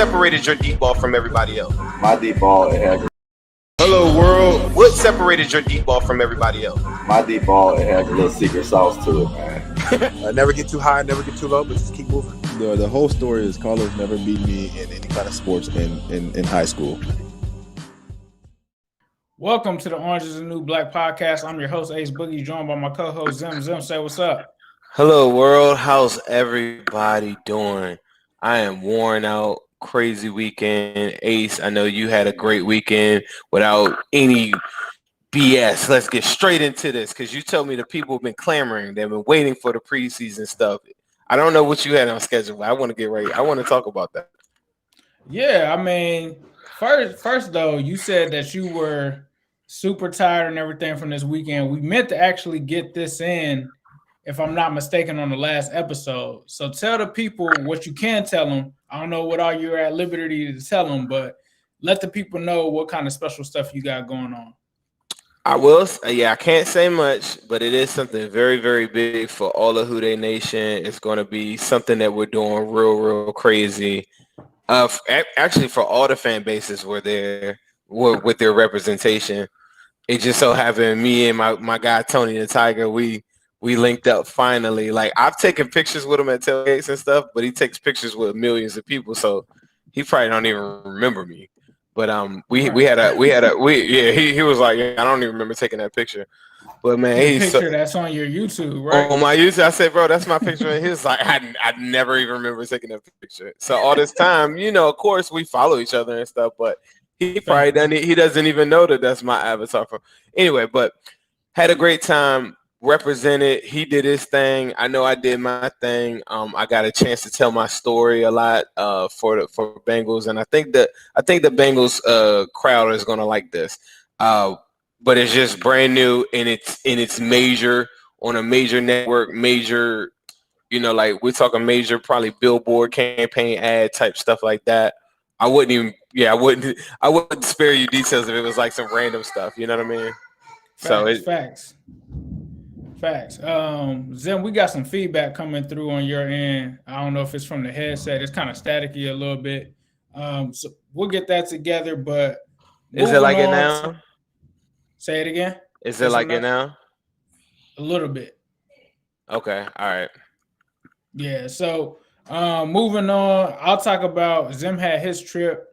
separated your deep ball from everybody else? My deep ball, it had. Hello, world. What separated your deep ball from everybody else? My deep ball, it had a little secret sauce to it, man. Never get too high, never get too low, but just keep moving. The whole story is Carlos never beat me in any kind of sports in high school. Welcome to the Orange is the New Black podcast. I'm your host, Ace Boogie, joined by my co-host, Zim. Zim, say what's up. Hello, world. How's everybody doing? I am worn out. Crazy weekend. Ace, I know you had a great weekend without any BS. Let's get straight into this because you told me the people have been clamoring. They've been waiting for the preseason stuff. I don't know what you had on schedule, but I want to get ready. I want to talk about that. Yeah, I mean, first though, you said that you were super tired and everything from this weekend. We meant to actually get this in, if I'm not mistaken, on the last episode. So tell the people what you can tell them. I don't know what all you're at liberty to tell them, but let the people know what kind of special stuff you got going on. I will. Yeah, I can't say much, but it is something very, very big for all of ZimWhoDey Nation. It's going to be something that we're doing real crazy. Actually, for all the fan bases were there with their representation. It just so happened me and my guy Tony the Tiger, we linked up finally. Like, I've taken pictures with him at tailgates and stuff, but he takes pictures with millions of people, so he probably don't even remember me. But he was like, yeah, I don't even remember taking that picture. But man, that's on your YouTube, right? On my YouTube, I said, bro, that's my picture. And he was like, I never even remember taking that picture. So all this time, of course we follow each other and stuff, but he doesn't even know that that's my avatar. Anyway, but had a great time. Represented. He did his thing. I know I did my thing. I got a chance to tell my story a lot for Bengals, and I think the Bengals crowd is gonna like this. But it's just brand new, and it's major on a major network, major, like we're talking major, probably billboard campaign ad type stuff like that. I wouldn't spare you details if it was like some random stuff. You know what I mean? Facts. Zim, we got some feedback coming through on your end. I don't know if it's from the headset. It's kind of staticky a little bit. So we'll get that together. But is it like it now? Say it again. Is it like it now? A little bit. Okay. All right. Yeah. So moving on, I'll talk about Zim had his trip.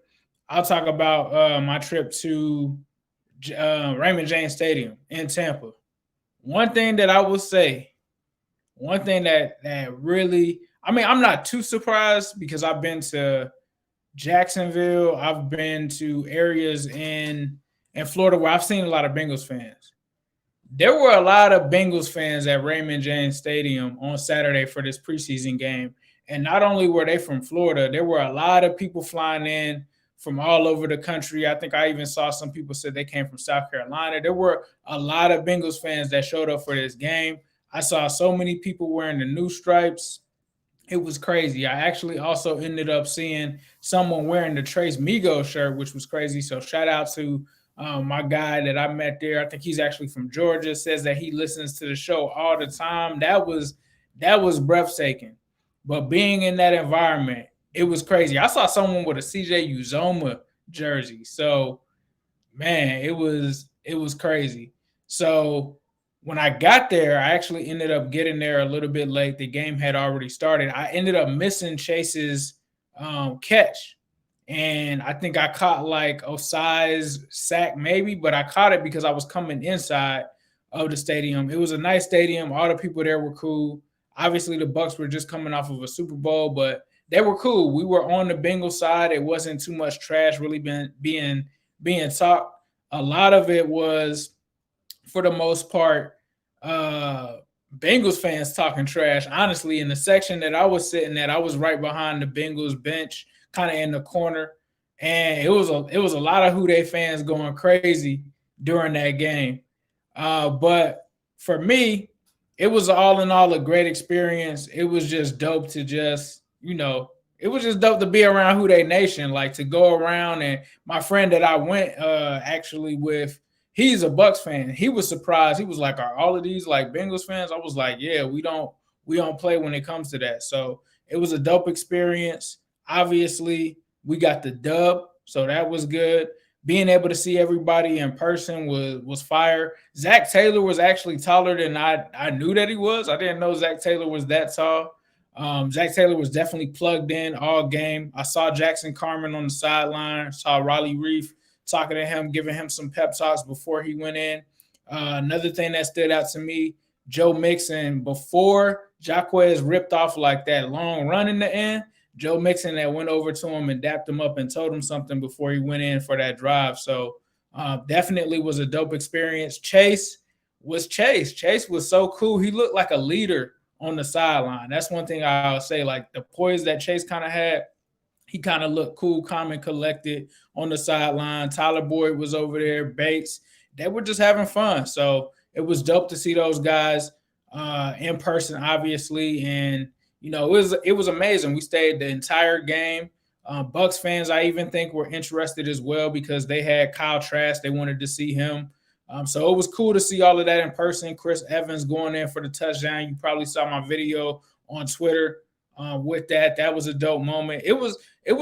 I'll talk about my trip to Raymond James Stadium in Tampa. One thing that I will say, that really, I mean, I'm not too surprised because I've been to Jacksonville. I've been to areas in Florida where I've seen a lot of Bengals fans. There were a lot of Bengals fans at Raymond James Stadium on Saturday for this preseason game. And not only were they from Florida, there were a lot of people flying in from all over the country. I think I even saw some people said they came from South Carolina. There were a lot of Bengals fans that showed up for this game. I saw so many people wearing the new stripes. It was crazy. I actually also ended up seeing someone wearing the Trace Migos shirt, which was crazy. So shout out to my guy that I met there. I think he's actually from Georgia, says that he listens to the show all the time. That was breathtaking. But being in that environment, it was crazy. I saw someone with a CJ Uzoma jersey. So, man, it was crazy. So when I got there, I actually ended up getting there a little bit late. The game had already started. I ended up missing Chase's catch. And I think I caught like Osai's sack maybe, but I caught it because I was coming inside of the stadium. It was a nice stadium. All the people there were cool. Obviously, the Bucs were just coming off of a Super Bowl, but they were cool. We were on the Bengals side. It wasn't too much trash really being talked. A lot of it was, for the most part, Bengals fans talking trash. Honestly, in the section that I was sitting at, I was right behind the Bengals bench, kind of in the corner, and it was a lot of ZimWhoDey fans going crazy during that game. But for me, it was all in all a great experience. It was just dope to it was just dope to be around ZimWhoDey Nation, like to go around. And my friend that I went actually with, he's a Bucs fan. He was surprised. He was like, "Are all of these like Bengals fans?" I was like, "Yeah, we don't play when it comes to that." So it was a dope experience. Obviously, We got the dub, so that was good. Being able to see everybody in person was fire. Zach Taylor was actually taller than I knew that he was. I didn't know Zach Taylor was that tall. Zach Taylor was definitely plugged in all game. I saw Jackson Carman on the sideline, saw Raleigh Reef talking to him, giving him some pep talks before he went in. Another thing that stood out to me, Joe Mixon, before Jacquez ripped off like that long run in the end, Joe Mixon that went over to him and dapped him up and told him something before he went in for that drive. So definitely was a dope experience. Chase was Chase. Chase was so cool. He looked like a leader on the sideline. That's one thing I'll say, like the poise that Chase kind of had. He kind of looked cool, calm, and collected on the sideline. Tyler Boyd was over there. Bates. They were just having fun. So it was dope to see those guys in person, obviously. And, you know, it was amazing. We stayed the entire game. Bucs fans, I even think, were interested as well because they had Kyle Trask. They wanted to see him. So it was cool to see all of that in person. Chris Evans going in for the touchdown. You probably saw my video on Twitter with that. That was a dope moment. It was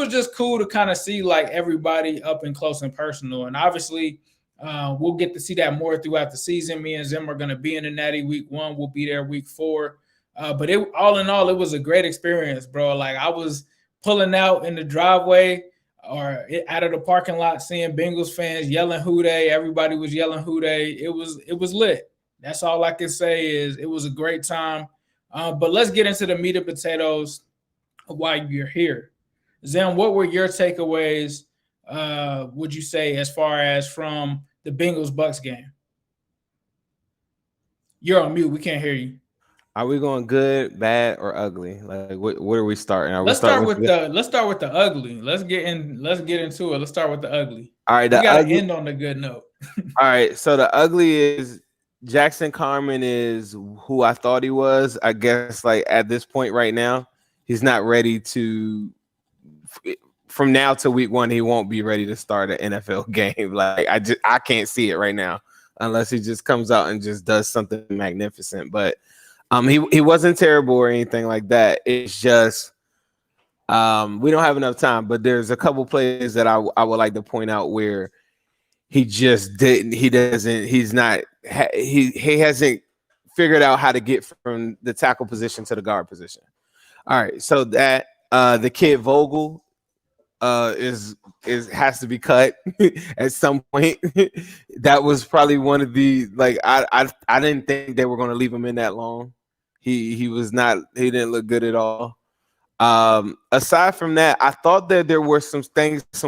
just cool to kind of see like everybody up and close and personal. And obviously we'll get to see that more throughout the season. Me and Zim are going to be in the Natty week 1. We'll be there week 4. But all in all, it was a great experience, bro. Like I was pulling out in the driveway or out of the parking lot, seeing Bengals fans yelling "ZimWhoDey." Everybody was yelling "ZimWhoDey." It was lit. That's all I can say is it was a great time. But let's get into the meat and potatoes of why you're here. Zim, what were your takeaways, would you say, as far as from the Bengals-Bucs game? You're on mute. We can't hear you. Are we going good, bad, or ugly? Like, what are we starting? Let's start with the ugly. Let's get into it. Let's start with the ugly. All right, we gotta end on a good note. All right, so the ugly is Jackson Carman is who I thought he was. I guess like at this point right now, he's not ready to. From now to week 1, he won't be ready to start an NFL game. Like I can't see it right now unless he just comes out and just does something magnificent. But he wasn't terrible or anything like that. It's just we don't have enough time. But there's a couple plays that I would like to point out where he just didn't. He hasn't figured out how to get from the tackle position to the guard position. All right, so that the kid Vogel has to be cut at some point. That was probably one of the I didn't think they were going to leave him in that long. He didn't look good at all. Aside from that, I thought that there were some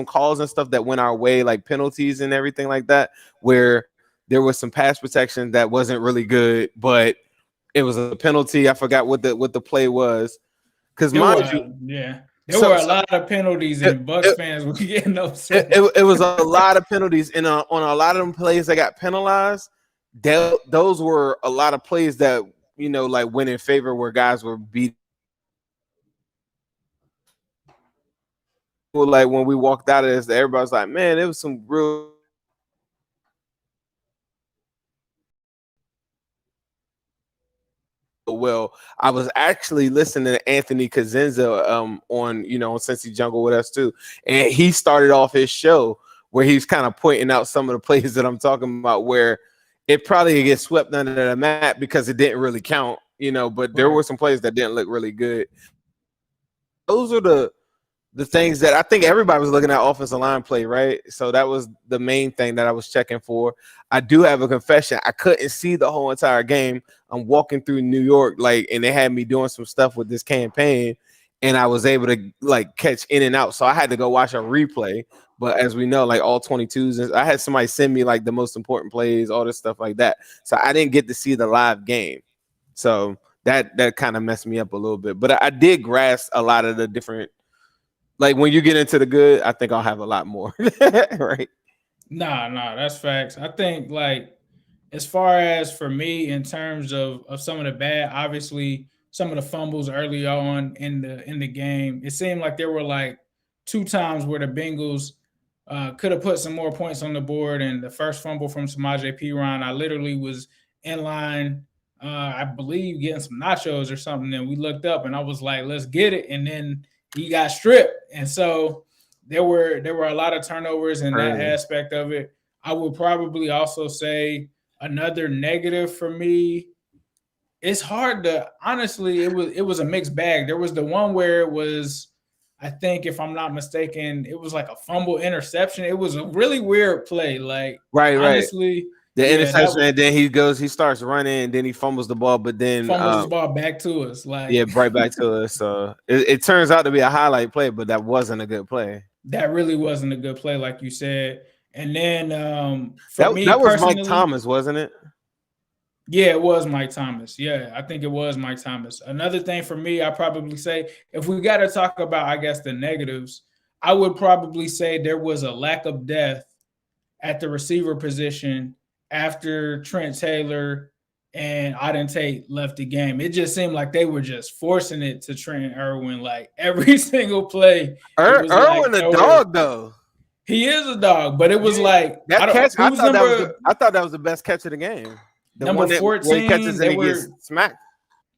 calls and stuff that went our way, like penalties and everything like that, where there was some pass protection that wasn't really good, but it was a penalty. I forgot what the play was. Because mind you, there were a lot of penalties, and Bucs fans were getting upset. It was a lot of penalties, and on a lot of them plays that got penalized, those were a lot of plays that like went in favor where guys were beat. Like when we walked out of this, everybody was like, "Man, it was some real." Well, I was actually listening to Anthony Cosenza on Cincy Jungle with us too, and he started off his show where he's kind of pointing out some of the plays that I'm talking about where it probably gets swept under the mat because it didn't really count, but there were some plays that didn't look really good. Those are the things that I think everybody was looking at offensive line play, right? So that was the main thing that I was checking for. I do have a confession. I couldn't see the whole entire game. I'm walking through New York, and they had me doing some stuff with this campaign, and I was able to catch in and out. So I had to go watch a replay. But as we know, all 22s, I had somebody send me the most important plays, all this stuff like that. So I didn't get to see the live game. So that kind of messed me up a little bit. But I did grasp a lot of the different. When you get into the good, I think I'll have a lot more, right? Nah, that's facts. I think as far as for me in terms of some of the bad, obviously some of the fumbles early on in the game, it seemed like there were 2 times where the Bengals could have put some more points on the board. And the first fumble from Samaje Perine, I literally was in line, I believe, getting some nachos or something, and we looked up and I was like, let's get it. And then he got stripped. And so there were a lot of turnovers in that Crazy. aspect of it. I would probably also say another negative for me. It's hard to honestly. It was a mixed bag. There was the one where it was, I think, if I'm not mistaken, it was like a fumble interception. It was a really weird play. Like Right. honestly, The interception, and then he starts running, and then he fumbles the ball, but then fumbles the ball back to us. Like right back to us. So it turns out to be a highlight play, but that wasn't a good play. That really wasn't a good play, like you said. And then that was Mike Thomas, wasn't it? Yeah, it was Mike Thomas. Yeah, I think it was Mike Thomas. Another thing for me, I probably say, if we got to talk about, I guess, the negatives, I would probably say there was a lack of depth at the receiver position after Trent Taylor and Auden Tate left the game. It just seemed like they were just forcing it to Trent Irwin, like every single play. Irwin like, a dog, though. He is a dog, but it was like that catch. I thought that was the best catch of the game. Number 14,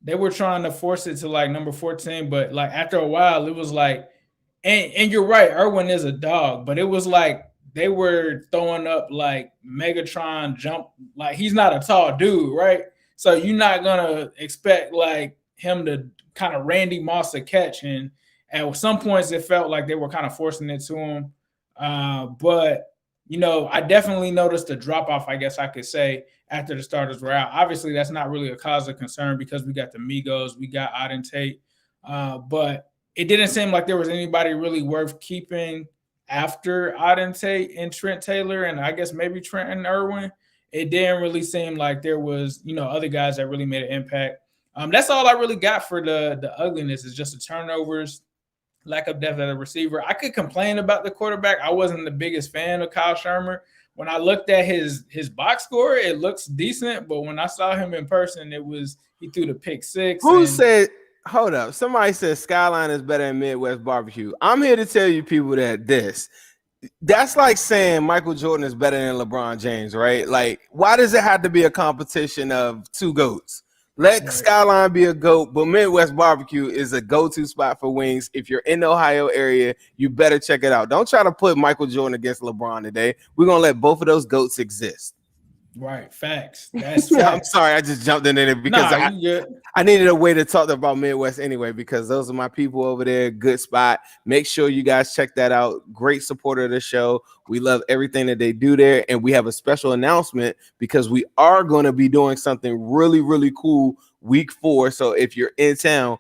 they were trying to force it to like number 14, but like after a while, it was like, and you're right, Irwin is a dog, but it was like they were throwing up like Megatron jump, like he's not a tall dude, right? So you're not gonna expect like him to kind of Randy Moss a catch, and at some points it felt like they were kind of forcing it to him. But you know, I definitely noticed a drop off, I guess I could say, after the starters were out. Obviously, that's not really a cause of concern because we got the Migos, we got Auden Tate, but it didn't seem like there was anybody really worth keeping after Auden Tate and Trent Taylor, and I guess maybe Trent and Irwin. It didn't really seem like there was, you know, other guys that really made an impact. That's all I really got for the ugliness is just the turnovers, lack of depth at a receiver. I could complain about the quarterback. I wasn't the biggest fan of Kyle Shermer. When I looked at his box score, it looks decent, but when I saw him in person, he threw the pick six. Who said? Hold up! Somebody said Skyline is better than Midwest Barbecue. I'm here to tell you people that's like saying Michael Jordan is better than LeBron James, right? Like, why does it have to be a competition of two goats? Let Skyline be a GOAT, but Midwest Barbecue is a go-to spot for wings. If you're in the Ohio area, you better check it out. Don't try to put Michael Jordan against LeBron today. We're going to let both of those GOATs exist. Right, facts. That's facts. I'm sorry, I just jumped in there because I needed a way to talk about Midwest anyway, because those are my people over there. Good spot. Make sure you guys check that out. Great supporter of the show. We love everything that they do there, and we have a special announcement because we are going to be doing something really, really cool week 4. So if you're in town,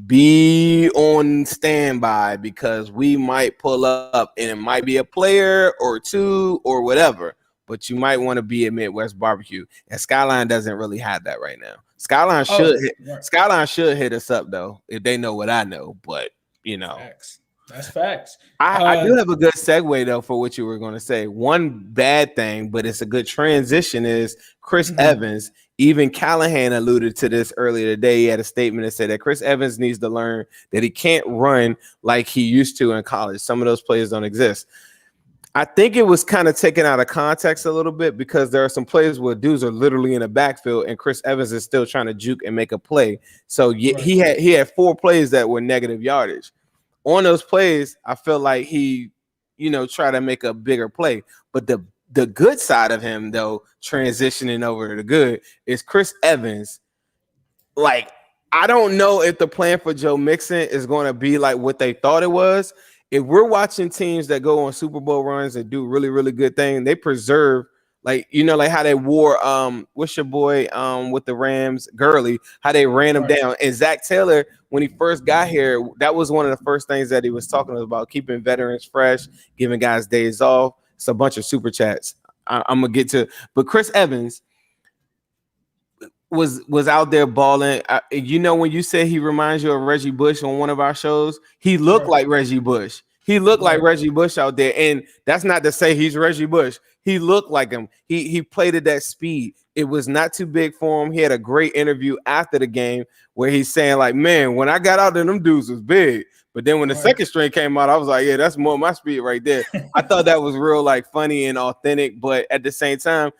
be on standby because we might pull up, and it might be a player or two or whatever. But you might want to be at Midwest Barbecue, and Skyline doesn't really have that right now. Skyline should hit us up though if they know what I know. But you know, that's facts. I do have a good segue though for what you were going to say. One bad thing, but it's a good transition, is Chris Evans. Even Callahan alluded to this earlier today. He had a statement that said that Chris Evans needs to learn that he can't run like he used to in college. Some of those players don't exist. I think it was kind of taken out of context a little bit because there are some plays where dudes are literally in the backfield and Chris Evans is still trying to juke and make a play. So he had 4 plays that were negative yardage. On those plays, I feel like he, tried to make a bigger play. But the good side of him, though, transitioning over to the good, is Chris Evans. Like, I don't know if the plan for Joe Mixon is going to be like what they thought it was. If we're watching teams that go on Super Bowl runs and do really, really good things, they preserve, like how they wore what's your boy with the Rams, Gurley, how they ran him down. And Zach Taylor, when he first got here, that was one of the first things that he was talking about, keeping veterans fresh, giving guys days off. It's a bunch of super chats I'm gonna get to, but Chris Evans was out there balling. When you said he reminds you of Reggie Bush on one of our shows, he looked like Reggie Bush. He looked like Reggie Bush out there, and that's not to say he's Reggie Bush. He looked like him. He played at that speed. It was not too big for him. He had a great interview after the game where he's saying, like, man, when I got out there, them dudes was big. But then when the second string came out, I was like, yeah, that's more my speed right there. I thought that was real, like, funny and authentic, but at the same time,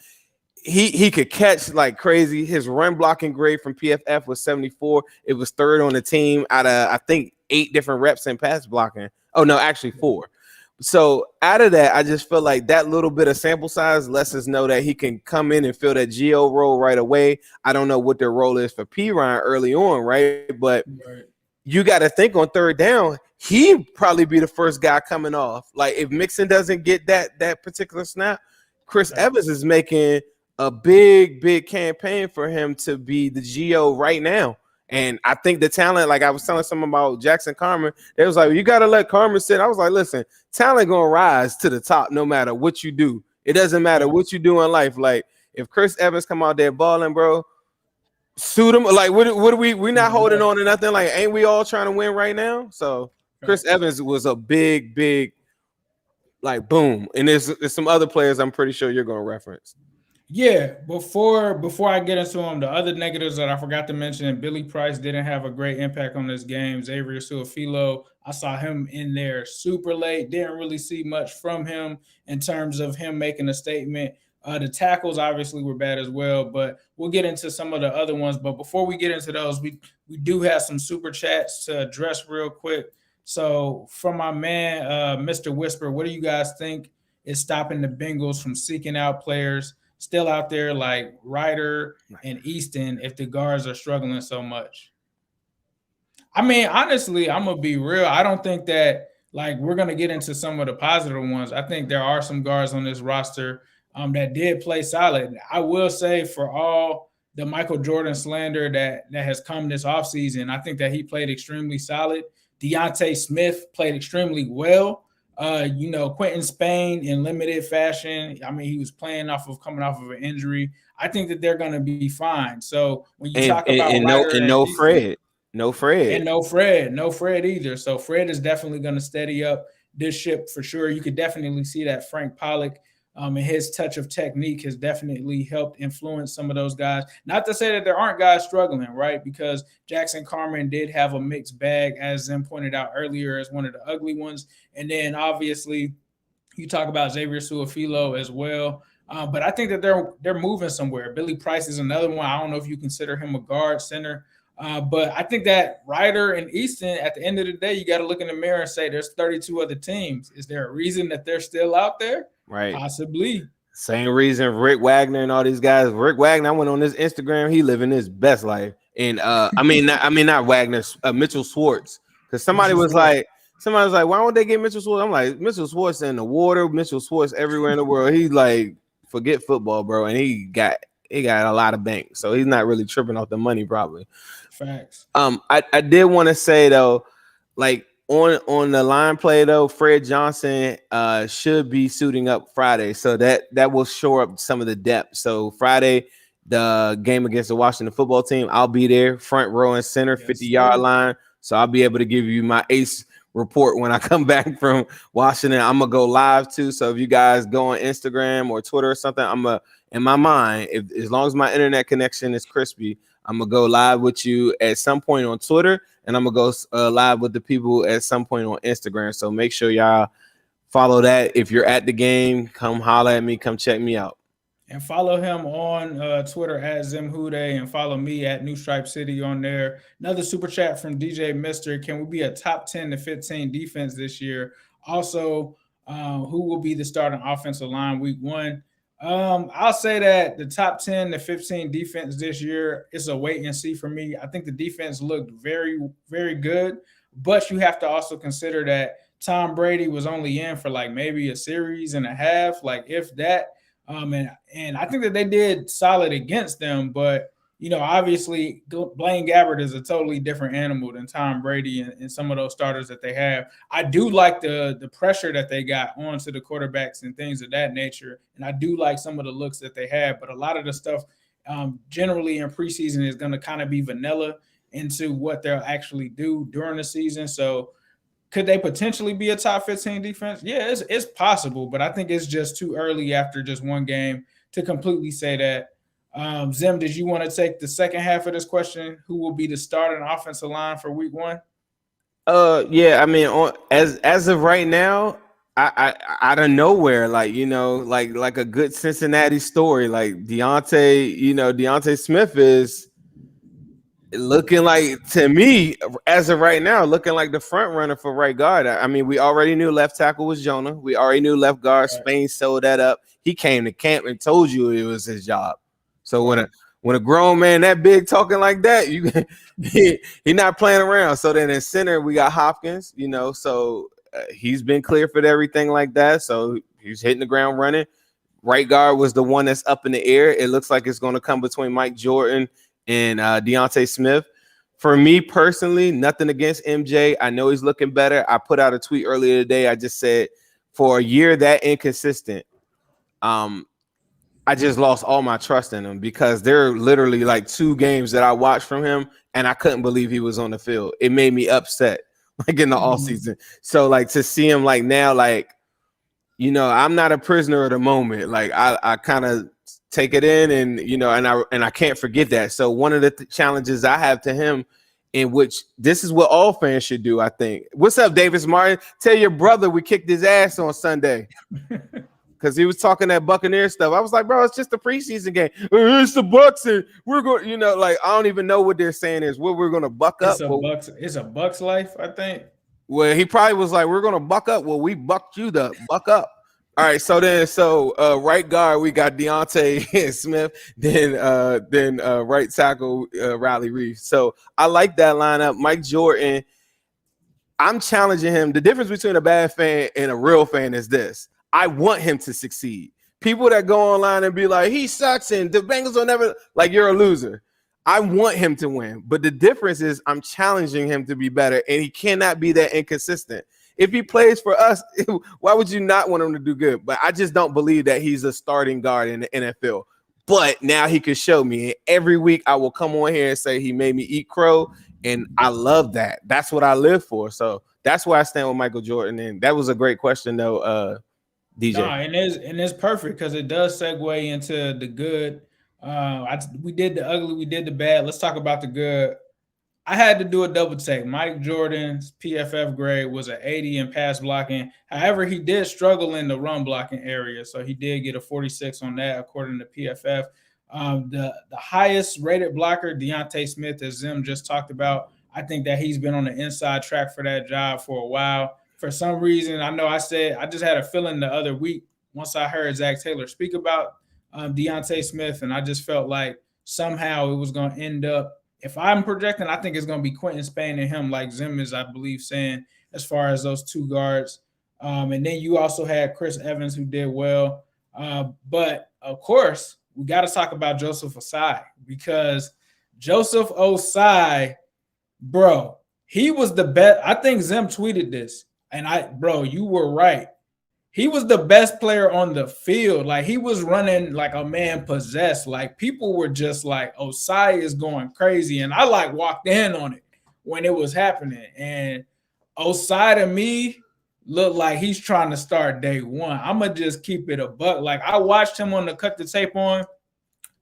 he could catch like crazy. His run blocking grade from PFF was 74. It was 3rd on the team out of, I think, 8 different reps in pass blocking. Oh, no, actually 4. So out of that, I just feel like that little bit of sample size lets us know that he can come in and fill that Geo role right away. I don't know what their role is for P. Ryan early on, right? But you got to think on third down, he'd probably be the first guy coming off. Like if Mixon doesn't get that particular snap, Chris Evans is making a big campaign for him to be the Geo right now. And I think the talent, like I was telling someone about Jackson Carmen, they was like, you got to let Carmen sit. I was like, listen, talent going to rise to the top no matter what you do. It doesn't matter what you do in life. Like if Chris Evans come out there balling, bro, suit him. Like what are we're not holding on to nothing. Like ain't we all trying to win right now? So Chris Evans was a big like boom. And there's some other players I'm pretty sure you're going to reference. Yeah, before I get into them, the other negatives that I forgot to mention, Billy Price didn't have a great impact on this game. Xavier Su'a-Filo, I saw him in there super late. Didn't really see much from him in terms of him making a statement. The tackles obviously were bad as well, but we'll get into some of the other ones. But before we get into those, we do have some super chats to address real quick. So from my man, Mr. Whisper, what do you guys think is stopping the Bengals from seeking out players still out there like Ryder and Easton if the guards are struggling so much? I mean, honestly, I'm going to be real. I don't think that, like, we're going to get into some of the positive ones. I think there are some guards on this roster that did play solid. I will say for all the Michael Jordan slander that has come this offseason, I think that he played extremely solid. Deontay Smith played extremely well. Quentin Spain in limited fashion. I mean, he was playing coming off of an injury. I think that they're going to be fine. So when you talk about no Fred either. So Fred is definitely going to steady up this ship for sure. You could definitely see that Frank Pollock and his touch of technique has definitely helped influence some of those guys. Not to say that there aren't guys struggling, right? Because Jackson Carmen did have a mixed bag, as Zim pointed out earlier, as one of the ugly ones. And then obviously you talk about Xavier Su'a-Filo as well. But I think that they're moving somewhere. Billy Price is another one. I don't know if you consider him a guard center. But I think that Ryder and Easton, at the end of the day, you got to look in the mirror and say there's 32 other teams. Is there a reason that they're still out there? Right. Possibly. Same reason Rick Wagner and all these guys. Rick Wagner, I went on his Instagram. He living his best life. And not Wagner, Mitchell Schwartz. Because somebody was like, why won't they get Mitchell Schwartz? I'm like, Mitchell Schwartz in the water, Mitchell Schwartz everywhere in the world. He's like, forget football, bro. And he got a lot of bank. So he's not really tripping off the money, probably. Facts. I did want to say though, like on the line play though, Fred Johnson should be suiting up Friday, so that will shore up some of the depth. So Friday, the game against the Washington football team, I'll be there, front row and center, 50-yard line. So I'll be able to give you my ace report when I come back from Washington. I'm gonna go live too. So if you guys go on Instagram or Twitter or something, in my mind, as long as my internet connection is crispy, I'm gonna go live with you at some point on Twitter, and I'm gonna go live with the people at some point on Instagram. So make sure y'all follow that. If you're at the game, come holler at me, come check me out. And follow him on Twitter at ZimWhoDey, and follow me at New Stripe City on there. Another super chat from DJ Mister. Can we be a top 10 to 15 defense this year? Also, who will be the starting offensive line week 1? I'll say that the top 10 to 15 defense this year is a wait and see for me. I think the defense looked very, very good, but you have to also consider that Tom Brady was only in for like maybe a series and a half, like if that. And I think that they did solid against them, but obviously Blaine Gabbert is a totally different animal than Tom Brady and some of those starters that they have. I do like the pressure that they got onto the quarterbacks and things of that nature, and I do like some of the looks that they have, but a lot of the stuff generally in preseason is going to kind of be vanilla into what they'll actually do during the season. So could they potentially be a top 15 defense? Yeah, it's possible, but I think it's just too early after just one game to completely say that. Zim, did you want to take the second half of this question? Who will be the starting offensive line for week 1? Yeah, I mean, as of right now, I out of nowhere, like a good Cincinnati story, like Deontay Smith is looking like, to me, as of right now, looking like the front runner for right guard. I mean, we already knew left tackle was Jonah. We already knew left guard. Spain sold that up. He came to camp and told you it was his job. So when a grown man that big talking like that, he not playing around. So then in center we got Hopkins. So he's been clear for everything like that. So he's hitting the ground running. Right guard was the one that's up in the air. It looks like it's going to come between Mike Jordan and Deontay Smith. For me personally, nothing against MJ. I know he's looking better. I put out a tweet earlier today. I just said, for a year that inconsistent, I just lost all my trust in him, because there are literally like 2 games that I watched from him and I couldn't believe he was on the field. It made me upset, like in the offseason. So like to see him like now, like, I'm not a prisoner of the moment. Like I kind of take it in, and I can't forget that. So one of the challenges I have to him, in which this is what all fans should do, I think. What's up, Davis Martin? Tell your brother we kicked his ass on Sunday. Because he was talking that Buccaneer stuff. I was like, bro, it's just a preseason game. It's the Bucs, and we're going, like, I don't even know what they're saying is what we're going to buck up. It's a Bucs life, I think. Well, he probably was like, we're going to buck up. Well, we bucked you the buck up. All right, so right guard, we got Deontay Smith, then right tackle, Riley Reef. So I like that lineup. Mike Jordan, I'm challenging him. The difference between a bad fan and a real fan is this. I want him to succeed. People that go online and be like, he sucks and the Bengals will never, like, you're a loser. I want him to win. But the difference is I'm challenging him to be better, and he cannot be that inconsistent. If he plays for us, why would you not want him to do good? But I just don't believe that he's a starting guard in the NFL. But now he can show me. Every week I will come on here and say he made me eat crow, and I love that. That's what I live for. So that's where I stand with Michael Jordan. And that was a great question, though, DJ. No, and it's perfect, because it does segue into the good. We did the ugly, we did the bad. Let's talk about the good. I had to do a double take. Mike Jordan's PFF grade was an 80 in pass blocking. However, he did struggle in the run blocking area, so he did get a 46 on that according to PFF. The highest rated blocker, Deontay Smith, as Zim just talked about. I think that he's been on the inside track for that job for a while. For some reason, I know I just had a feeling the other week once I heard Zach Taylor speak about Deontay Smith, and I just felt like somehow it was going to end up, if I'm projecting, I think it's going to be Quentin Spain and him, like Zim is, I believe, saying, as far as those 2 guards. And then you also had Chris Evans, who did well. But, of course, we got to talk about Joseph Osai, because Joseph Osai, bro, he was the best. I think Zim tweeted this. And you were right. He was the best player on the field. Like, he was running like a man possessed. Like, people were just like, Osai is going crazy. And I like walked in on it when it was happening. And Osai to me looked like he's trying to start day one. I'm going to just keep it a buck. Like, I watched him on the Cut the Tape on.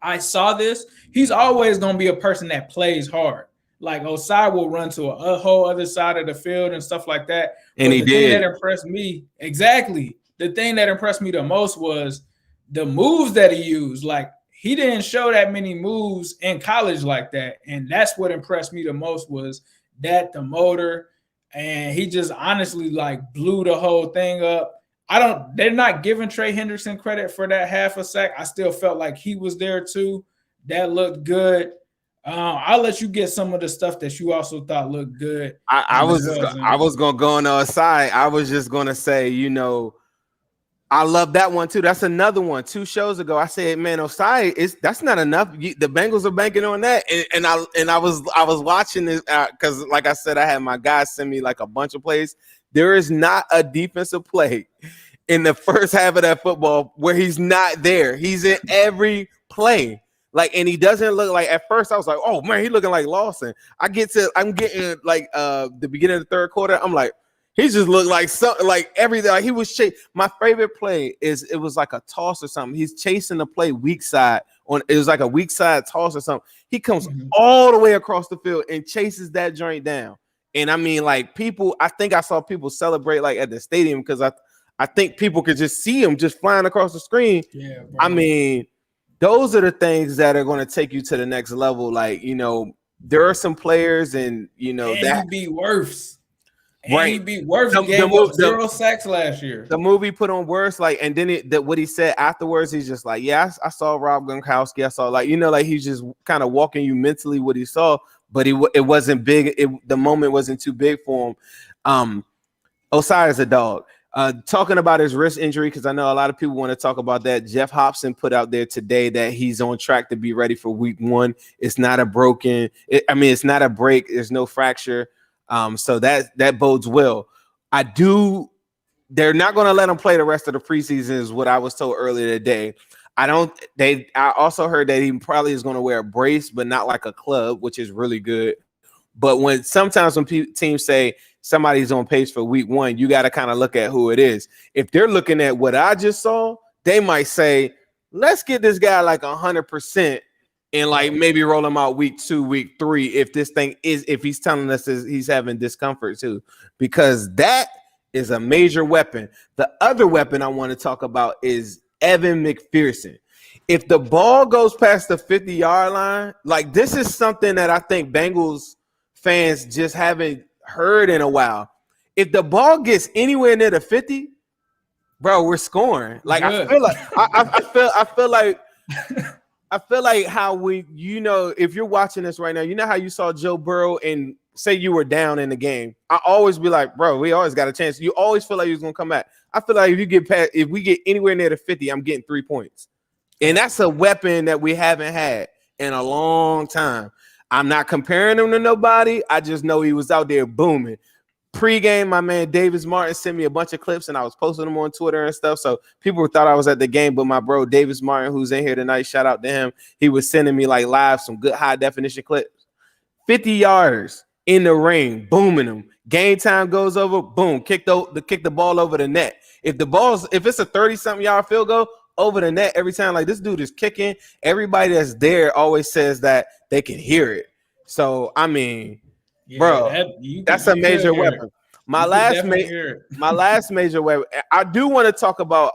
I saw this. He's always going to be a person that plays hard. Like, Osai will run to a whole other side of the field and stuff like that. And but the thing that impressed me, exactly. The thing that impressed me the most was the moves that he used. Like, he didn't show that many moves in college like that. And that's what impressed me the most, was that the motor. And he just honestly, like, blew the whole thing up. They're not giving Trey Hendrickson credit for that half a sack. I still felt like he was there too. That looked good. I'll let you get some of the stuff that you also thought looked good. I was gonna go on the side. I was just gonna say, I love that one too. That's another one. 2 shows ago, I said, man, Osai, that's not enough. The Bengals are banking on that, and I was watching this because, like I said, I had my guys send me like a bunch of plays. There is not a defensive play in the first half of that football where he's not there. He's in every play. Like, and he doesn't look like, at first I was like, oh man, he looking like Lawson. I'm getting like the beginning of the 3rd quarter. I'm like, he just looked like something, like everything. Like, he was chasing. My favorite play is, it was like a toss or something. He's chasing the play weak side it was like a weak side toss or something. He comes all the way across the field and chases that joint down. And I mean, like, I think I saw people celebrate like at the stadium, because I think people could just see him just flying across the screen. Yeah, bro. I mean, those are the things that are going to take you to the next level. Like, there are some players, and and that he beat Wirfs. right. And he beat Wirfs. The- He gave the- up 0 sacks last year. The movie put on worse, like, and then what he said afterwards, he's just like, yeah, I saw Rob Gronkowski. I saw, like, like he's just kind of walking you mentally what he saw, but it wasn't big. The moment wasn't too big for him. Osai is a dog. Talking about his wrist injury, because I know a lot of people want to talk about that. Jeff Hobson put out there today that he's on track to be ready for week 1. It's not a broken. It's not a break. There's no fracture. So that bodes well. They're not going to let him play the rest of the preseason, is what I was told earlier today. I also heard that he probably is going to wear a brace, but not like a club, which is really good. But sometimes when teams say somebody's on pace for week 1, you got to kind of look at who it is. If they're looking at what I just saw, they might say, let's get this guy like 100% and like maybe roll him out week 2, week 3. If he's telling us he's having discomfort too, because that is a major weapon. The other weapon I want to talk about is Evan McPherson. If the ball goes past the 50-yard line, like, this is something that I think Bengals fans just haven't heard in a while. If the ball gets anywhere near the 50, bro, we're scoring. Like, I feel like I feel like how if you're watching this right now, you know how you saw Joe Burrow and say you were down in the game. I always be like, bro, we always got a chance. You always feel like you're gonna come back. I feel like if we get anywhere near the 50, I'm getting 3 points. And that's a weapon that we haven't had in a long time. I'm not comparing him to nobody. I just know he was out there booming. Pre-game, my man Davis Martin sent me a bunch of clips, and I was posting them on Twitter and stuff. So people thought I was at the game, but my bro Davis Martin, who's in here tonight, shout out to him. He was sending me like live some good high definition clips. 50 yards in the ring, booming them. Game time goes over, boom, kick the ball over the net. If it's a 30-something yard field goal, over the net every time. Like, this dude is kicking. Everybody that's there always says that they can hear it. So I mean, bro, that's a major weapon. My last major weapon. I do want to talk about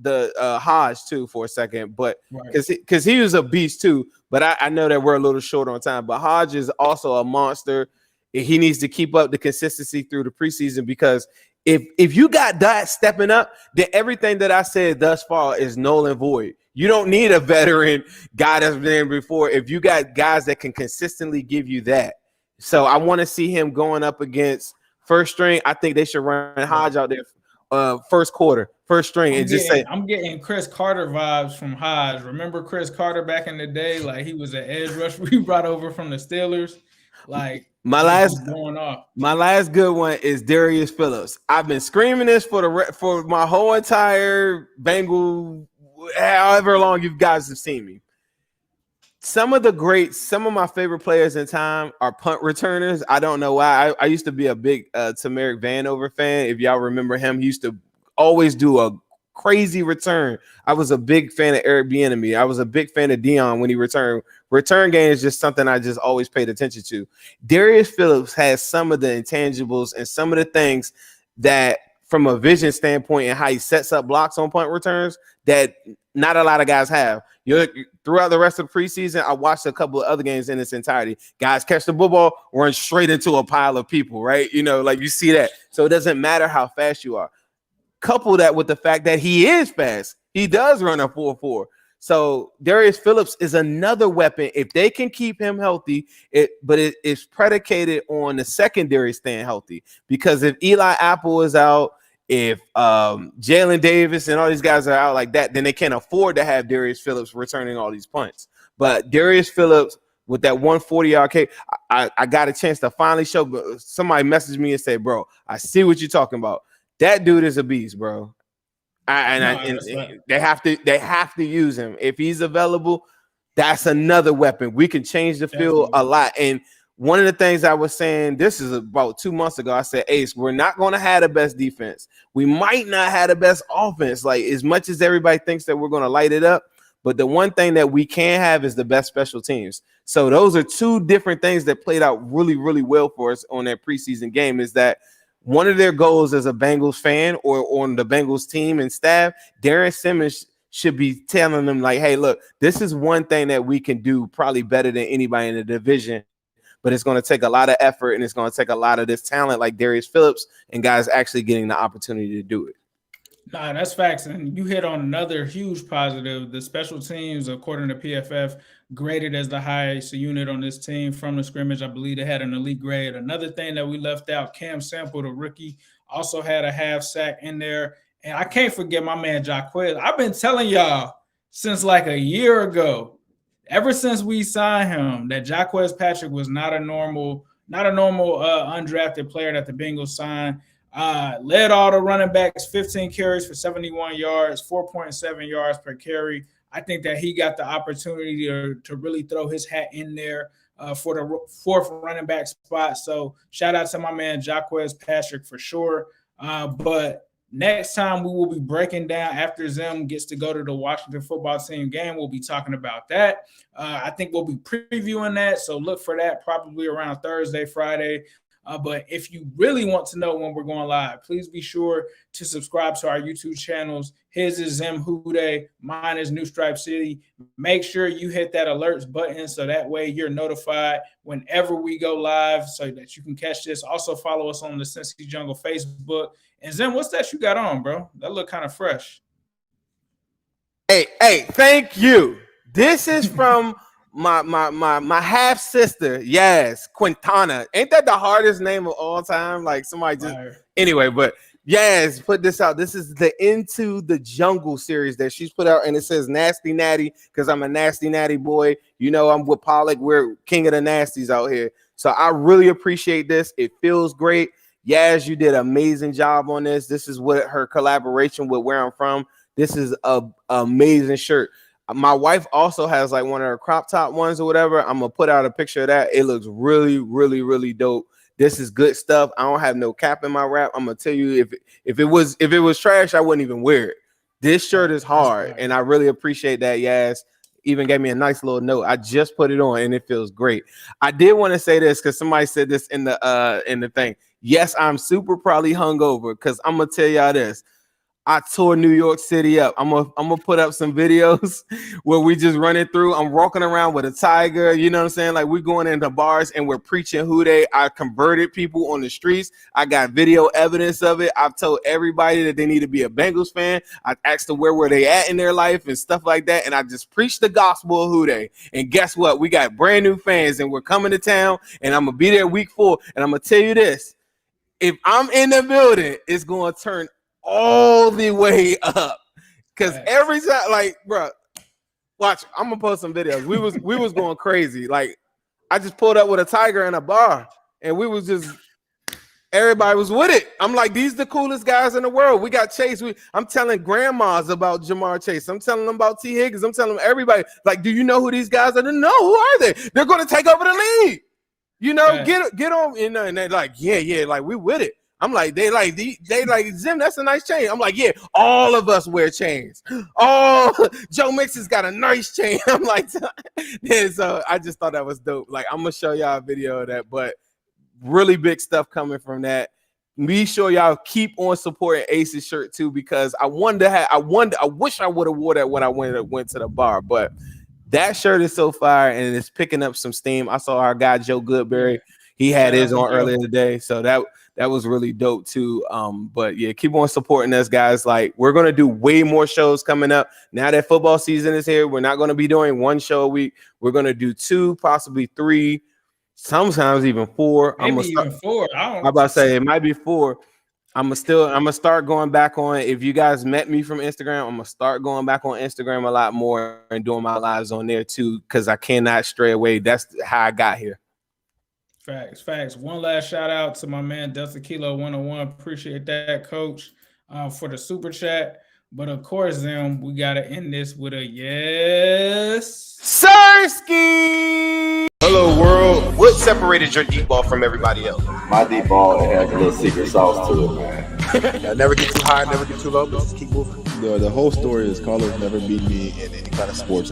the Hodge too for a second, but because he was a beast too. But I know that we're a little short on time. But Hodge is also a monster. He needs to keep up the consistency through the preseason, because if you got that stepping up, then everything that I said thus far is null and void. You don't need a veteran guy that's been before if you got guys that can consistently give you that. So I want to see him going up against first string. I think they should run Hodge out there first quarter, first string, I'm getting Chris Carter vibes from Hodge. Remember Chris Carter back in the day? Like, he was an edge rusher we brought over from the Steelers. Like, my last good one is Darius Phillips. I've been screaming this for my whole entire Bengal, however long you guys have seen me. Some of my favorite players in time are punt returners. I don't know why. I used to be a big Tamarick Vanover fan. If y'all remember him, he used to always do a crazy return. I was a big fan of Eric Bieniemy. I was a big fan of Dion when he returned. Return game is just something I just always paid attention to. Darius Phillips has some of the intangibles and some of the things that, from a vision standpoint and how he sets up blocks on punt returns, that not a lot of guys have. Throughout the rest of the preseason, I watched a couple of other games in its entirety. Guys catch the football, run straight into a pile of people, right? Like, you see that. So it doesn't matter how fast you are. Couple that with the fact that he is fast. He does run a 4.4. So Darius Phillips is another weapon if they can keep him healthy. But it is predicated on the secondary staying healthy, because if Eli Apple is out, if Jalen Davis and all these guys are out like that, then they can't afford to have Darius Phillips returning all these punts. But Darius Phillips with that 140-yard kick, I got a chance to finally show. Somebody messaged me and said, "Bro, I see what you're talking about. That dude is a beast, bro." They have to use him if he's available. That's another weapon. We can change the field a lot. And one of the things I was saying, this is about 2 months ago, I said, Ace, we're not going to have the best defense. We might not have the best offense, like, as much as everybody thinks that we're going to light it up. But the one thing that we can have is the best special teams. So those are two different things that played out really, really well for us on that preseason game, is that one of their goals as a Bengals fan or on the Bengals team and staff, Darren Simmons should be telling them, like, hey, look, this is one thing that we can do probably better than anybody in the division, but it's going to take a lot of effort and it's going to take a lot of this talent like Darius Phillips and guys actually getting the opportunity to do it. Nah, that's facts. And you hit on another huge positive. The special teams, according to PFF, graded as the highest unit on this team from the scrimmage. I believe they had an elite grade. Another thing that we left out, Cam Sample, the rookie, also had a half sack in there. And I can't forget my man, Jaquez. I've been telling y'all since like a year ago, ever since we signed him, that Jaquez Patrick was not a normal undrafted player that the Bengals signed. Led all the running backs, 15 carries for 71 yards, 4.7 yards per carry. I think that he got the opportunity to really throw his hat in there for the fourth running back spot. So shout out to my man Jaquez Patrick for sure. But next time we will be breaking down after Zim gets to go to the Washington football team game. We'll be talking about that. I think we'll be previewing that. So look for that probably around Thursday, Friday. But if you really want to know when we're going live, please be sure to subscribe to our YouTube channels. His is ZimWhoDey. Mine is New Stripe City. Make sure you hit that alerts button so that way you're notified whenever we go live so that you can catch this. Also follow us on the Cincy Jungle Facebook. And Zim, what's that you got on, bro? That look kind of fresh. Hey, thank you. This is from my half sister, yes, Quintana. Ain't that the hardest name of all time? Like somebody just anyway, but yes, put this out. This is the Into the Jungle series that she's put out, and it says Nasty Natty because I'm a nasty natty boy. You know, I'm with Pollock. We're king of the nasties out here. So I really appreciate this. It feels great. Yaz, you did an amazing job on this. This is what her collaboration with Where I'm From. This is a amazing shirt. My wife also has like one of her crop top ones or whatever. I'm gonna put out a picture of that. It looks really, really, really dope. This is good stuff. I don't have no cap in my wrap. I'm gonna tell you, if it was trash, I wouldn't even wear it. This shirt is hard, and I really appreciate that. Yaz even gave me a nice little note. I just put it on, and it feels great. I did want to say this because somebody said this in the thing. Yes, I'm super probably hungover because I'm gonna tell y'all this. I tore New York City up. I'm gonna put up some videos where we just running through. I'm walking around with a tiger, you know what I'm saying? Like we're going into bars and we're preaching Who-Dey. I converted people on the streets. I got video evidence of it. I've told everybody that they need to be a Bengals fan. I asked them where were they at in their life and stuff like that. And I just preached the gospel of Who-Dey. And guess what? We got brand new fans and we're coming to town and I'm gonna be there week 4. And I'm gonna tell you this. If I'm in the building, it's gonna turn all the way up because every time, like, bro, watch. I'm gonna post some videos. We was going crazy. Like, I just pulled up with a tiger in a bar, and we was just everybody was with it. I'm like, these the coolest guys in the world. We got Chase. I'm telling grandmas about Jamar Chase. I'm telling them about T. Higgins. I'm telling them everybody. Like, do you know who these guys are? No, who are they? They're gonna take over the league. You know, get on. You know, and they're like, yeah, like we with it. I'm like, they like Zim, that's a nice chain. I'm like, yeah, all of us wear chains. Oh, Joe Mixon's got a nice chain. I'm like, yeah, so I just thought that was dope. Like, I'm gonna show y'all a video of that, but really big stuff coming from that. Be sure y'all keep on supporting Ace's shirt too, because I wish I would have wore that when I went to the bar, but that shirt is so fire and it's picking up some steam. I saw our guy Joe Goodberry. He had his on earlier today, so that was really dope too. But yeah, keep on supporting us, guys. Like, we're gonna do way more shows coming up. Now that football season is here, we're not gonna be doing one show a week. We're gonna do 2, possibly 3, sometimes even 4. Maybe even 4. I'm about to say it might be 4. I'm gonna start going back on. If you guys met me from Instagram, I'm gonna start going back on Instagram a lot more and doing my lives on there too, because I cannot stray away. That's how I got here. Facts. One last shout out to my man Delta Kilo 101. Appreciate that, coach, for the super chat. But of course, then we gotta end this with a yes, Sirski. Hello, world. What separated your deep ball from everybody else? My deep ball has a little secret sauce to it, man. Yeah, never get too high, never get too low, but just keep moving. The whole story is Carlos never beat me in any kind of sports